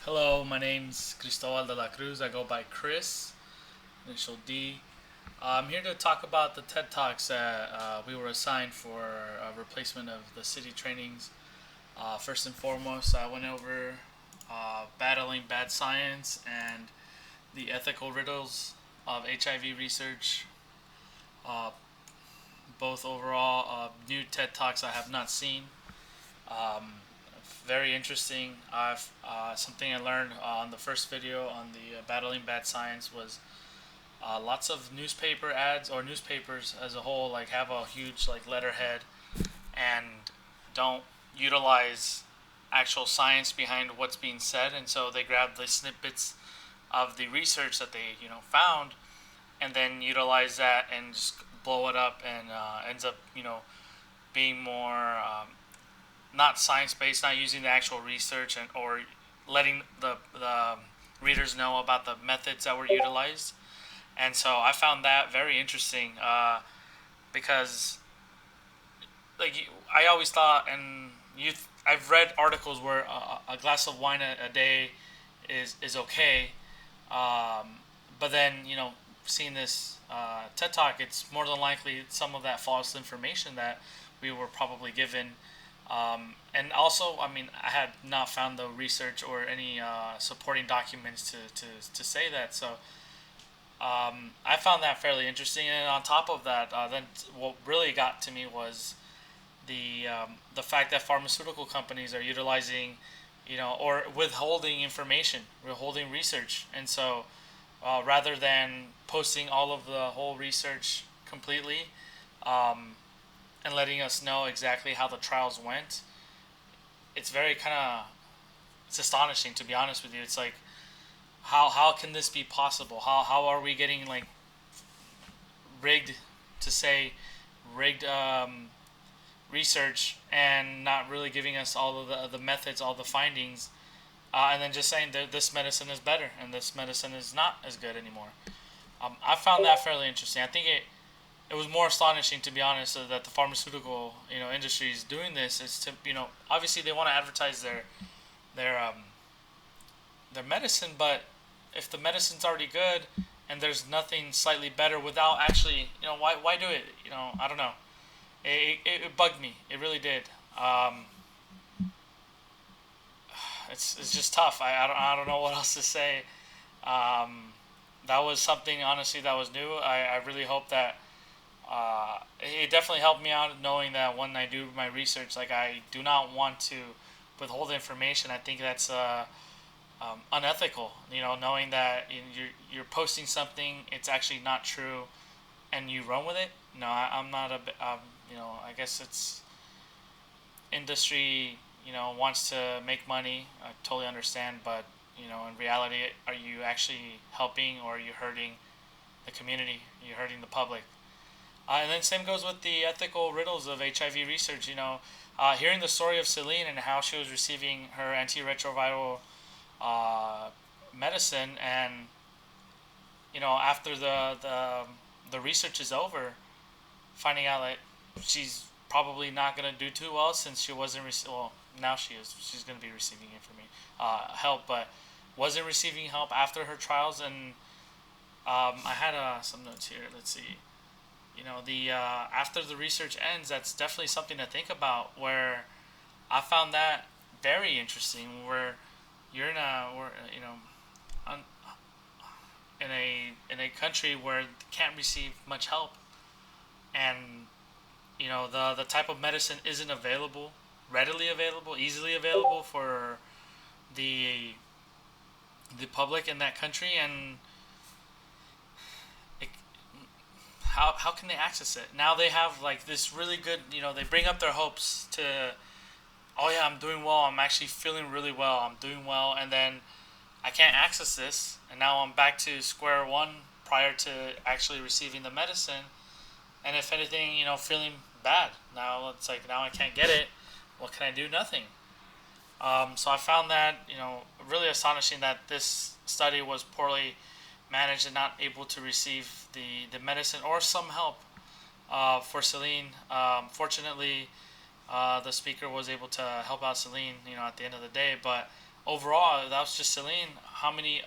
Hello, my name's Cristobal de la Cruz. I go by Chris, initial D. I'm here to talk about the TED Talks that we were assigned for a replacement of the city trainings. First and foremost, I went over battling bad science and the ethical riddles of HIV research. Uh, both overall new TED Talks I have not seen. Um, Very interesting. I've something I learned on the first video on the battling bad science was lots of newspaper ads or newspapers as a whole like have a huge like letterhead and don't utilize actual science behind what's being said, and so they grab the snippets of the research that they found and then utilize that and just blow it up and ends up being more not science based, not using the actual research and or letting the readers know about the methods that were utilized. And so I found that very interesting because like I always thought, and I've read articles where a glass of wine a day is okay, but then seeing this TED talk, it's more than likely some of that false information that we were probably given. And also, I mean, I had not found the research or any supporting documents to say that. So I found that fairly interesting. And on top of that, then what really got to me was the fact that pharmaceutical companies are utilizing, or withholding information, withholding research, and so rather than posting all of the whole research completely, um, and letting us know exactly how the trials went, it's very kind of it's astonishing, to be honest with you. It's like how can this be possible? How are we getting like rigged to say rigged research and not really giving us all of the methods, all the findings, and then just saying that this medicine is better and this medicine is not as good anymore. I found that fairly interesting. I think it was more astonishing, to be honest, that the pharmaceutical industry is doing this. Is to obviously they want to advertise their their medicine, but if the medicine's already good and there's nothing slightly better without actually why do it? I don't know. It bugged me. It really did. It's just tough. I don't know what else to say. Um, that was something honestly that was new. I really hope that it definitely helped me out knowing that when I do my research, like I do not want to withhold information. I think that's unethical. Knowing that you're posting something, it's actually not true, and you run with it. No, I'm not I guess it's industry. Wants to make money. I totally understand, but in reality, are you actually helping or are you hurting the community? You're hurting the public. And then same goes with the ethical riddles of HIV research. Hearing the story of Celine and how she was receiving her antiretroviral uh, medicine, and after the research is over, finding out that she's probably not gonna do too well since she wasn't well, now she is. She's gonna be receiving information, help, but wasn't receiving help after her trials. And I had some notes here. Let's see. The after the research ends, that's definitely something to think about. Where I found that very interesting. Where you're in a, where un, in a country where they can't receive much help, and the type of medicine isn't available, readily available, easily available for the the public in that country, and it, how can they access it? Now they have like this really good, they bring up their hopes to, oh yeah, I'm doing well, I'm actually feeling really well, I'm doing well, and then I can't access this, and now I'm back to square one prior to actually receiving the medicine, and if anything, feeling bad. Now it's like now I can't get it. What can I do? Nothing. So I found that really astonishing that this study was poorly managed and not able to receive the medicine or some help for Celine. Fortunately, the speaker was able to help out Celine, at the end of the day. But overall, that was just Celine, how many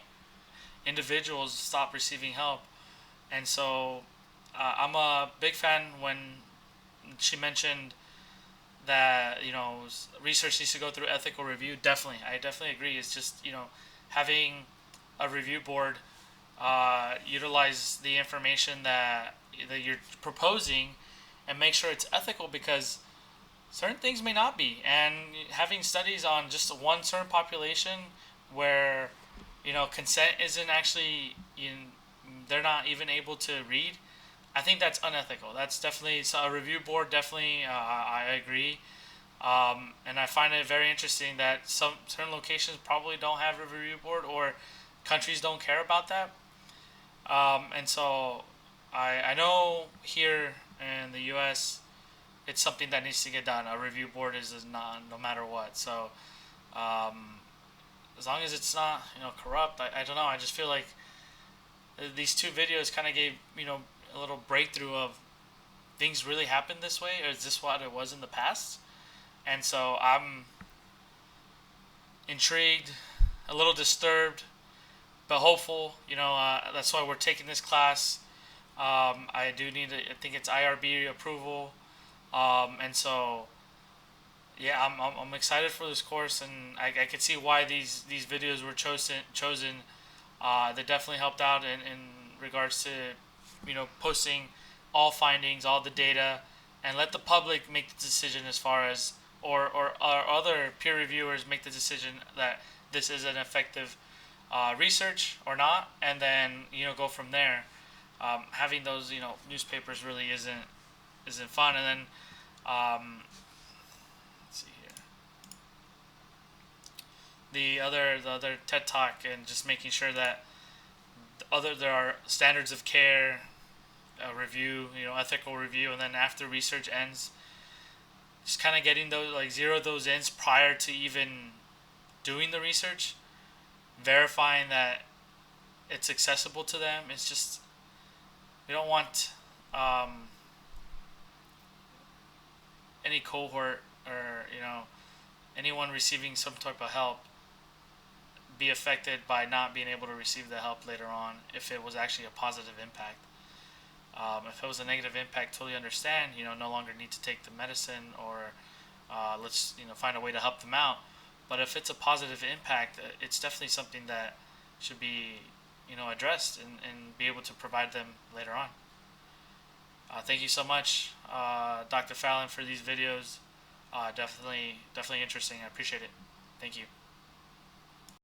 individuals stopped receiving help. And so I'm a big fan when she mentioned that, research needs to go through ethical review. Definitely, I definitely agree. It's just, having a review board utilize the information that you're proposing and make sure it's ethical, because certain things may not be. And having studies on just one certain population where consent isn't actually they're not even able to read, I think that's unethical. That's definitely, so a review board, definitely, I agree. And I find it very interesting that some certain locations probably don't have a review board, or countries don't care about that. And so I know here in the U.S. it's something that needs to get done. A review board is not, no matter what. So um, as long as it's not corrupt, I don't know. I just feel like these two videos kind of gave a little breakthrough of things really happened this way, or is this what it was in the past? And so I'm intrigued, a little disturbed, but hopeful. That's why we're taking this class. I do need I think it's IRB approval, and so yeah, I'm excited for this course, and I could see why these videos were chosen. They definitely helped out in regards to posting all findings, all the data, and let the public make the decision as far as, or other peer reviewers make the decision that this is an effective research or not, and then go from there. Having those newspapers really isn't fun. And then let's see here, the other TED Talk, and just making sure that there are standards of care, review, ethical review, and then after research ends, just kind of getting those, like, zero those ends prior to even doing the research, verifying that it's accessible to them. It's just, we don't want any cohort, or anyone receiving some type of help, be affected by not being able to receive the help later on if it was actually a positive impact. If it was a negative impact, totally understand. No longer need to take the medicine, or let's find a way to help them out. But if it's a positive impact, it's definitely something that should be addressed, and be able to provide them later on. Thank you so much, Dr. Fallon, for these videos. Definitely interesting. I appreciate it. Thank you.